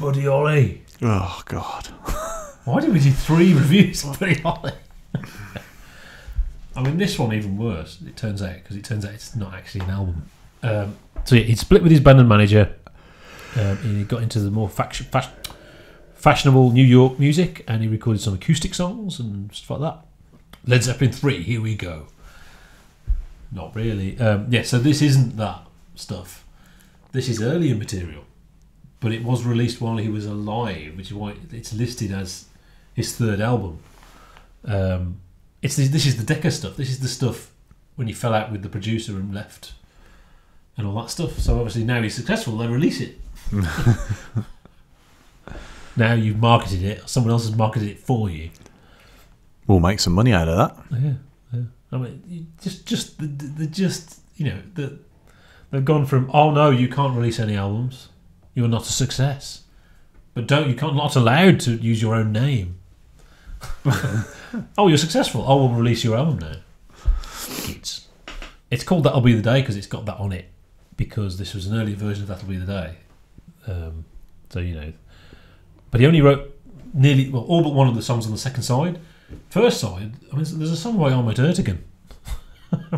Buddy Holly. Oh, God. Why did we do 3 reviews of Buddy Holly? I mean, this one even worse, it turns out, because it turns out it's not actually an album. So yeah, he'd split with his band and manager. He got into the more fashionable New York music, and he recorded some acoustic songs and stuff like that. Led Zeppelin 3, here we go. Not really. Yeah, so this isn't that stuff. This is earlier material, but it was released while he was alive, which is why it's listed as his 3rd album. This is the Decca stuff. This is the stuff when he fell out with the producer and left, and all that stuff. So obviously now he's successful, they release it. Now you've marketed it, or someone else has marketed it for you. We'll make some money out of that. Yeah. I mean, they've gone from, oh no, you can't release any albums, you're not a success, but not allowed to use your own name. Oh, you're successful. Oh, we'll release your album now. It's called That'll Be the Day because it's got that on it, because this was an earlier version of That'll Be the Day. So but he only wrote all but one of the songs on the second side. First side, I mean, there's a song by Ahmet Ertegun,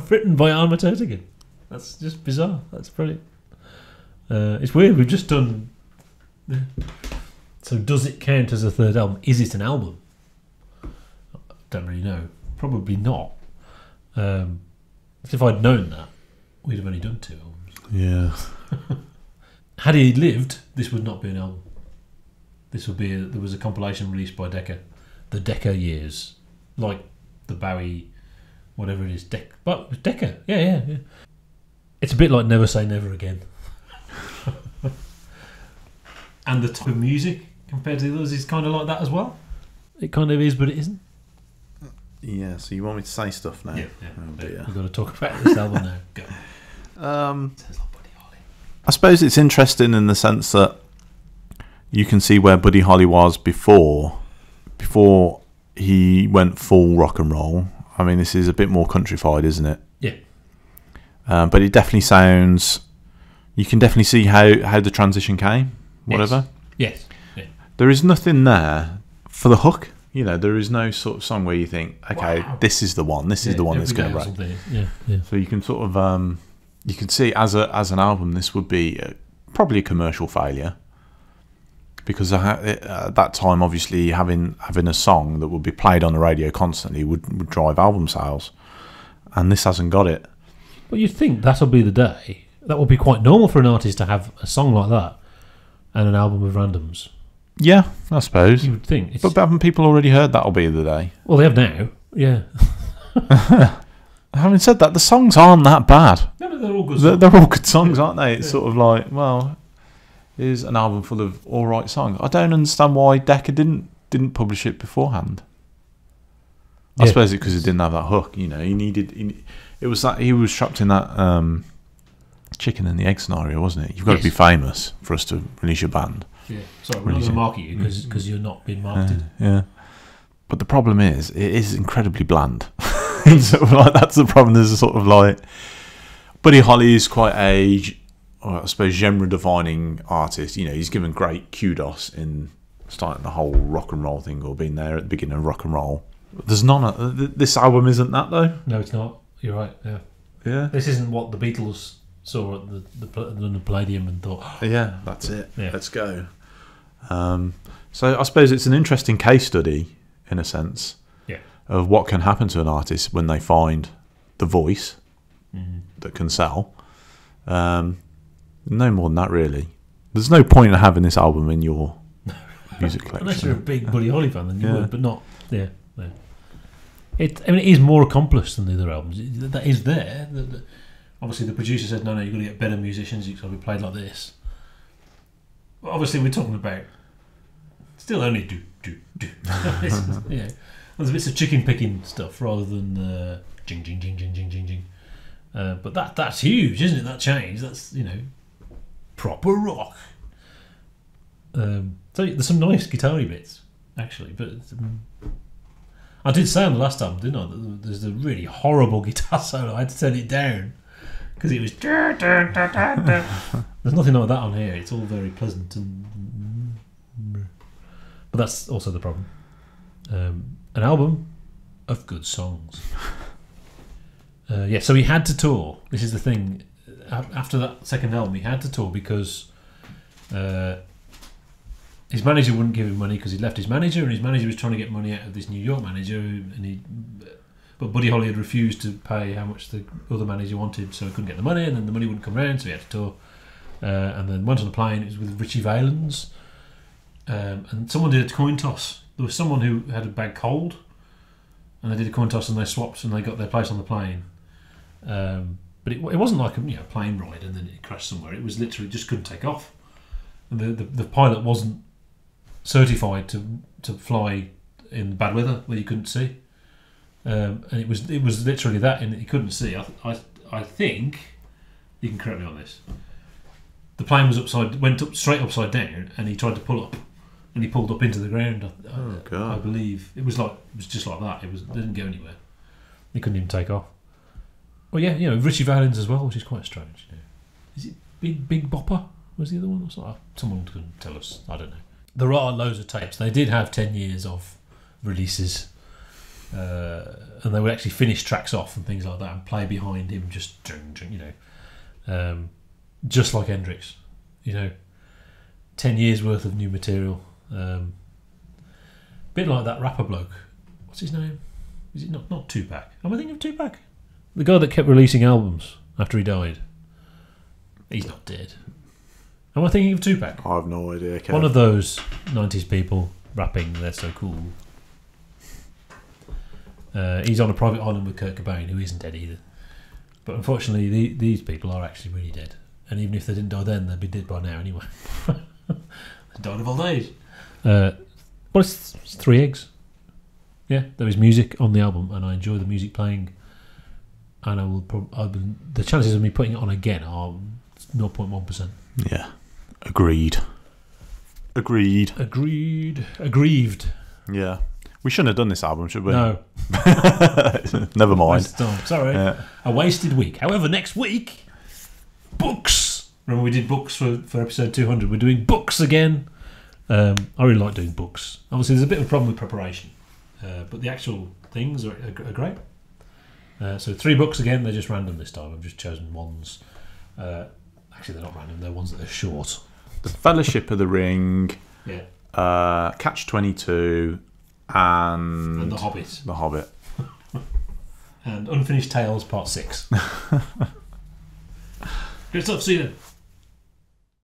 written by Ahmet Ertegun. That's just bizarre. That's brilliant. It's weird. We've just done. Yeah. So, does it count as a 3rd album? Is it an album? Don't really know. Probably not. If I'd known that, we'd have only done 2 albums. Yeah. Had he lived, this would not be an album. This would be there was a compilation released by Decca, the Decca years, like the Bowie, whatever it is, but Decca, yeah. It's a bit like Never Say Never Again. And the type of music compared to the others is kind of like that as well. It kind of is, but it isn't. Yeah, so you want me to say stuff now? Yeah. Oh, dear. We've got to talk about this album now. Go. I suppose it's interesting in the sense that you can see where Buddy Holly was before he went full rock and roll. I mean, this is a bit more countrified, isn't it? Yeah. But it definitely sounds. You can definitely see how the transition came. Whatever. Yes. Yeah. There is nothing there for the hook. There is no sort of song where you think, okay, wow, this is the one. This is the one that's going to break. Yeah. So you can sort of you can see as an album, this would be probably a commercial failure. Because at that time, obviously, having a song that would be played on the radio constantly would drive album sales, and this hasn't got it. But you'd think That'll Be the Day. That would be quite normal for an artist to have a song like that and an album of randoms. Yeah, I suppose. You would think. But haven't people already heard That'll Be the Day? Well, they have now. Yeah. Having said that, the songs aren't that bad. No, but they're all good songs. They're all good songs, aren't they? It's sort of like, well, here's an album full of all right songs. I don't understand why Decca didn't publish it beforehand. I suppose it's because it didn't have that hook. It was that he was trapped in that chicken and the egg scenario, wasn't it? You've got to be famous for us to release your band. Yeah. Sorry, we're not going to market you because you're not being marketed. Yeah. But the problem is, it is incredibly bland. So that's the problem. There's a sort of like, Buddy Holly is quite I suppose, genre-defining artist. He's given great kudos in starting the whole rock and roll thing, or being there at the beginning of rock and roll. There's none. This album isn't that though. No, it's not. You're right. Yeah. Yeah. This isn't what the Beatles saw at the Palladium and thought, yeah, that's it. Yeah. Let's go. So I suppose it's an interesting case study in a sense. Yeah. Of what can happen to an artist when they find the voice that can sell. No more than that, really. There's no point in having this album in your music collection. Unless you're a big Buddy Holly fan, then you would, but not. Yeah. It is more accomplished than the other albums. That is there. Obviously, the producer said, no, you've got to get better musicians. You've got to be played like this. But obviously, we're talking about still only do. Yeah. There's bits of chicken picking stuff rather than jing, jing, jing, jing, jing, jing, jing. But that's huge, isn't it? That change. That's, proper rock. So there's some nice guitar-y bits, actually. But I did say on the last album, didn't I, that there's a really horrible guitar solo. I had to turn it down because it was. There's nothing like that on here. It's all very pleasant and But that's also the problem. An album of good songs. So he had to tour. This is the thing. After that second album, he had to tour because his manager wouldn't give him money because he'd left his manager, and his manager was trying to get money out of this New York manager, but Buddy Holly had refused to pay how much the other manager wanted, so he couldn't get the money, and then the money wouldn't come round, so he had to tour. And then went on a plane. It was with Richie Valens, and someone did a coin toss. There was someone who had a bad cold, and they did a coin toss, and they swapped, and they got their place on the plane. But it wasn't like a plane ride and then it crashed somewhere. It was literally just couldn't take off. And the pilot wasn't certified to fly in bad weather where you couldn't see. And it was literally that, and he couldn't see. I think you can correct me on this. The plane was went up straight upside down, and he tried to pull up, and he pulled up into the ground. I believe it was just like that. It didn't go anywhere. He couldn't even take off. Well, yeah, Richie Valens as well, which is quite strange. Is it Big Bopper? Was the other one? Someone can tell us. I don't know. There are loads of tapes. They did have 10 years of releases, and they would actually finish tracks off and things like that and play behind him, just just like Hendrix. 10 years worth of new material. Bit like that rapper bloke. What's his name? Is it not Tupac? Am I thinking of Tupac? The guy that kept releasing albums after he died. He's not dead. Am I thinking of Tupac? I have no idea. Kev. One of those 90s people rapping, they're so cool. He's on a private island with Kurt Cobain, who isn't dead either. But unfortunately, these people are actually really dead. And even if they didn't die then, they'd be dead by now anyway. They died of old age. It's 3 eggs. Yeah, there is music on the album, and I enjoy the music playing. And the chances of me putting it on again are 0.1%. Yeah, agreed. Aggrieved. Yeah, we shouldn't have done this album, should we? No. Never mind. Sorry, a wasted week. However, next week, books. Remember we did books for episode 200. We're doing books again. I really like doing books. Obviously, there's a bit of a problem with preparation, but the actual things are great. So 3 books again. They're just random this time. I've just chosen ones. Actually, they're not random. They're ones that are short. The Fellowship of the Ring. Yeah. Catch-22 and The Hobbit. The Hobbit. And Unfinished Tales Part 6. Good stuff. See you then.